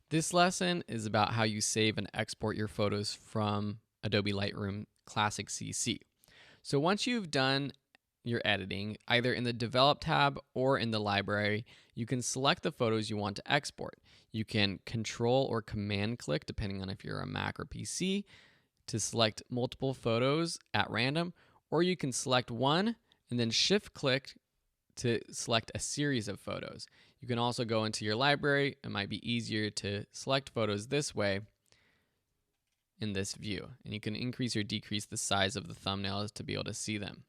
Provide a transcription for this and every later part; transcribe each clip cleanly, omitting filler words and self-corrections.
This lesson is about how you save and export your photos from Adobe Lightroom Classic CC. So once you've done your editing, either in the Develop tab or in the library, you can select the photos you want to export. You can Control or Command click, depending on if you're a Mac or PC, to select multiple photos at random, or you can select one and then Shift click to select a series of photos. You can also go into your library. It might be easier to select photos this way in this view. And you can increase or decrease the size of the thumbnails to be able to see them.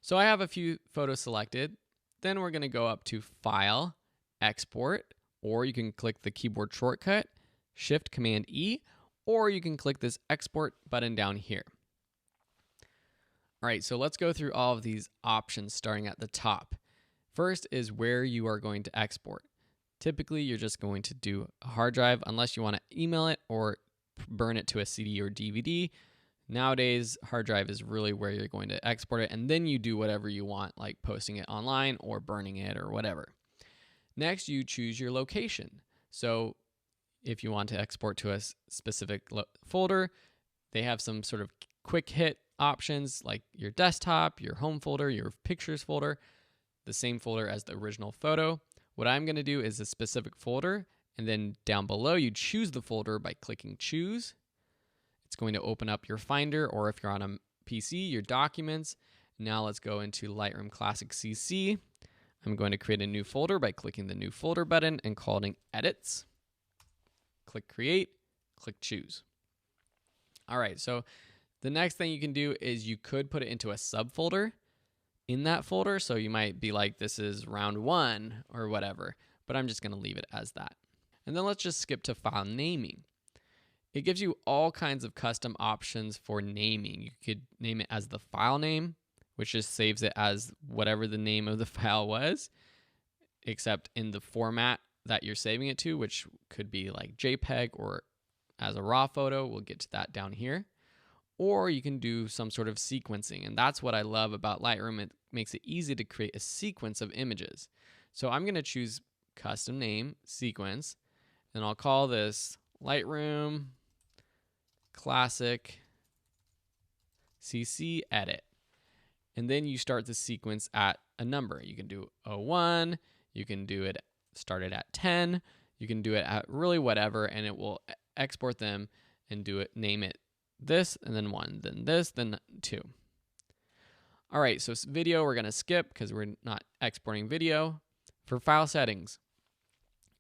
So I have a few photos selected. Then we're going to go up to File, Export, or you can click the keyboard shortcut, Shift Command E, or you can click this Export button down here. All right, so let's go through all of these options starting at the top. First is where you are going to export. Typically, you're just going to do a hard drive unless you want to email it or burn it to a CD or DVD. Nowadays, hard drive is really where you're going to export it, and then you do whatever you want, like posting it online or burning it or whatever. Next, you choose your location. So if you want to export to a specific folder, they have some sort of quick hit options like your desktop, your home folder, your pictures folder, the same folder as the original photo. What I'm going to do is a specific folder, and then down below you choose the folder by clicking choose. It's going to open up your Finder, or if you're on a PC, your documents. Now let's go into Lightroom Classic CC. I'm going to create a new folder by clicking the new folder button and calling edits. Click create, click choose. All right, so the next thing you can do is you could put it into a subfolder in that folder. So you might be like, this is round one or whatever, but I'm just going to leave it as that. And then let's just skip to file naming. It gives you all kinds of custom options for naming. You could name it as the file name, which just saves it as whatever the name of the file was, except in the format that you're saving it to, which could be like JPEG or as a raw photo. We'll get to that down here. Or you can do some sort of sequencing. And that's what I love about Lightroom. It makes it easy to create a sequence of images. So I'm going to choose custom name sequence, and I'll call this Lightroom Classic CC Edit. And then you start the sequence at a number. You can do 01, you can do it start it at 10, you can do it at really whatever, and it will export them and do it, name it this, and then 1, then this, then 2. All right, so video we're going to skip because we're not exporting video. For file settings,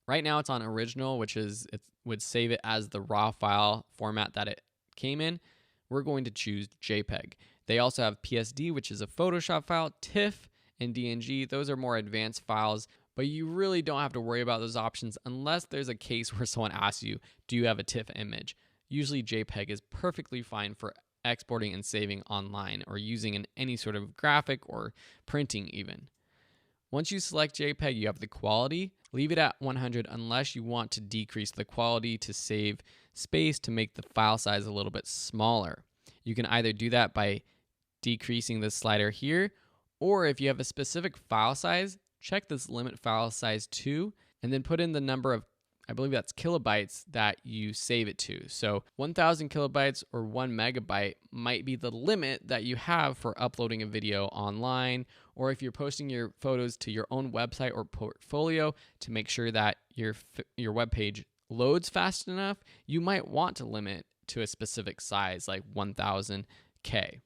right now it's on original, which is it would save it as the raw file format that it came in. We're going to choose JPEG. They also have PSD, which is a Photoshop file, TIFF, and DNG. Those are more advanced files, but you really don't have to worry about those options unless there's a case where someone asks you, do you have a TIFF image? Usually JPEG is perfectly fine for exporting and saving online or using in any sort of graphic or printing even. Once you select JPEG, you have the quality. Leave it at 100 unless you want to decrease the quality to save space to make the file size a little bit smaller. You can either do that by decreasing the slider here, or if you have a specific file size, check this limit file size to, and then put in the number of, I believe that's kilobytes, that you save it to. So 1,000 kilobytes or 1 megabyte might be the limit that you have for uploading a video online, or if you're posting your photos to your own website or portfolio to make sure that your web page loads fast enough, you might want to limit to a specific size like 1,000K.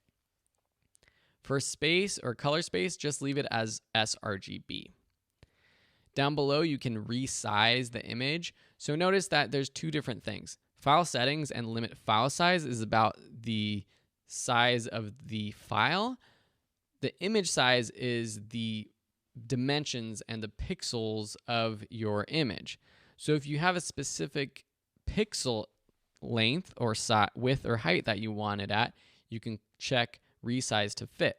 For space or color space, just leave it as sRGB. Down below, you can resize the image. So notice that there's two different things. File settings and limit file size is about the size of the file. The image size is the dimensions and the pixels of your image. So if you have a specific pixel length or width or height that you want it at, you can check resize to fit.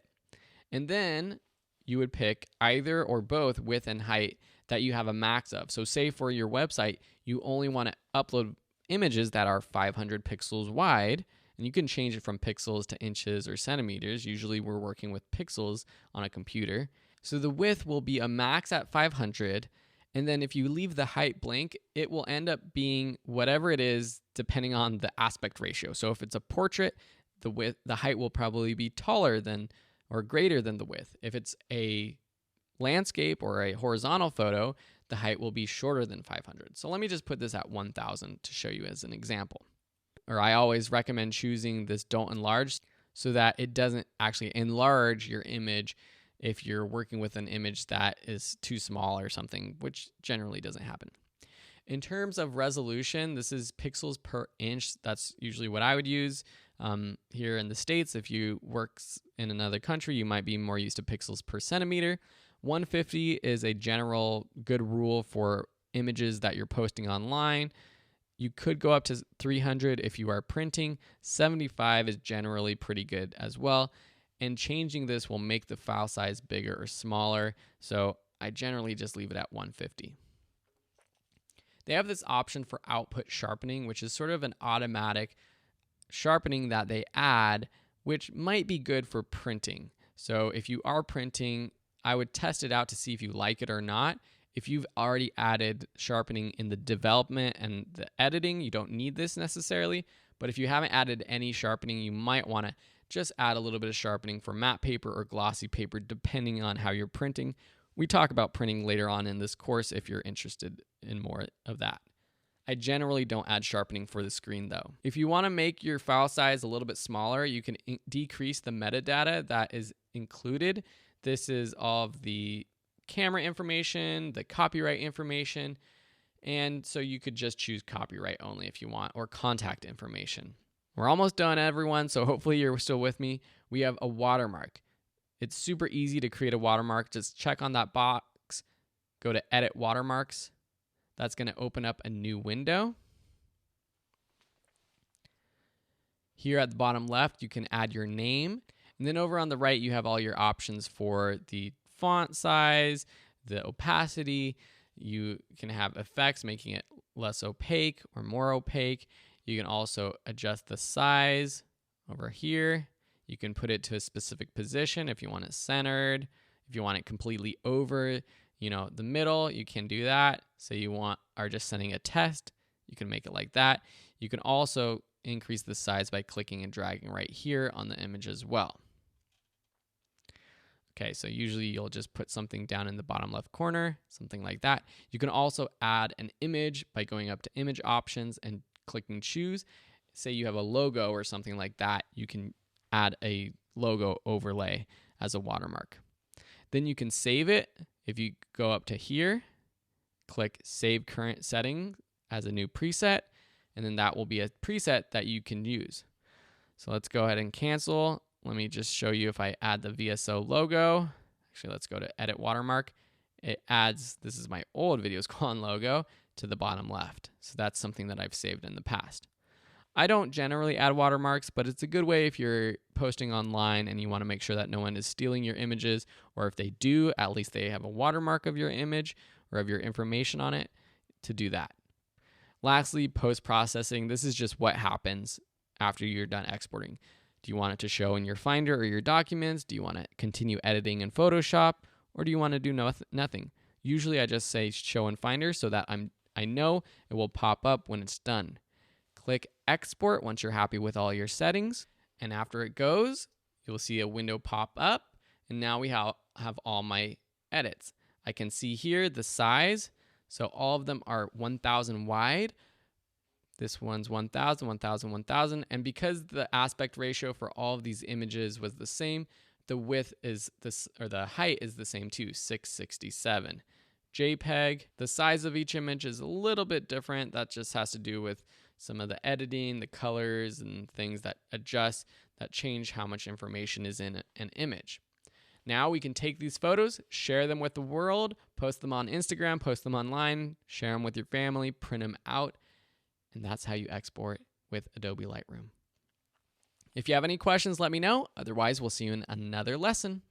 And then you would pick either or both width and height that you have a max of. So say for your website, you only want to upload images that are 500 pixels wide, and you can change it from pixels to inches or centimeters. Usually we're working with pixels on a computer. So the width will be a max at 500, And then if you leave the height blank, it will end up being whatever it is depending on the aspect ratio. So if it's a portrait, the height will probably be taller than or greater than the width. If it's a landscape or a horizontal photo, the height will be shorter than 500. So let me just put this at 1000 to show you as an example. Or I always recommend choosing this don't enlarge so that it doesn't actually enlarge your image if you're working with an image that is too small or something, which generally doesn't happen. In terms of resolution, this is pixels per inch. That's usually what I would use. Here in the States, if you work in another country, you might be more used to pixels per centimeter. 150 is a general good rule for images that you're posting online. You could go up to 300 if you are printing. 75 is generally pretty good as well. And changing this will make the file size bigger or smaller. So I generally just leave it at 150. They have this option for output sharpening, which is sort of an automatic sharpening that they add, which might be good for printing. So if you are printing, I would test it out to see if you like it or not. If you've already added sharpening in the development and the editing, you don't need this necessarily. But if you haven't added any sharpening, you might want to just add a little bit of sharpening for matte paper or glossy paper, depending on how you're printing. We talk about printing later on in this course if you're interested in more of that. I generally don't add sharpening for the screen though. If you want to make your file size a little bit smaller, you can decrease the metadata that is included. This is all of the camera information, the copyright information, and so you could just choose copyright only if you want, or contact information. We're almost done, everyone, so hopefully you're still with me. We have a watermark. It's super easy to create a watermark. Just check on that box, go to Edit Watermarks. That's going to open up a new window. Here at the bottom left, you can add your name. And then over on the right, you have all your options for the font size, the opacity. You can have effects, making it less opaque or more opaque. You can also adjust the size over here. You can put it to a specific position if you want it centered. If you want it completely over, the middle, you can do that. So you are just sending a test, you can make it like that. You can also increase the size by clicking and dragging right here on the image as well. Okay, so usually you'll just put something down in the bottom left corner, something like that. You can also add an image by going up to image options and clicking choose. Say you have a logo or something like that, you can add a logo overlay as a watermark. Then you can save it. If you go up to here, click Save Current Setting as a new preset, and then that will be a preset that you can use. So let's go ahead and cancel. Let me just show you if I add the VSO logo. Actually, let's go to Edit Watermark. It adds, this is my old VideoSquan logo, to the bottom left. So that's something that I've saved in the past. I don't generally add watermarks, but it's a good way if you're posting online and you want to make sure that no one is stealing your images, or if they do, at least they have a watermark of your image or of your information on it to do that. Lastly, post-processing. This is just what happens after you're done exporting. Do you want it to show in your Finder or your documents? Do you want to continue editing in Photoshop? Or do you want to do nothing? Usually I just say show in Finder so that I know it will pop up when it's done. Click Export once you're happy with all your settings. And after it goes, you'll see a window pop up. And now we have all my edits. I can see here the size. So all of them are 1000 wide. This one's 1000, 1000, 1000. And because the aspect ratio for all of these images was the same, the width is this, or the height is the same too, 667. JPEG, the size of each image is a little bit different. That just has to do with some of the editing, the colors, and things that adjust, that change how much information is in an image. Now we can take these photos, share them with the world, post them on Instagram, post them online, share them with your family, print them out, and that's how you export with Adobe Lightroom. If you have any questions, let me know. Otherwise, we'll see you in another lesson.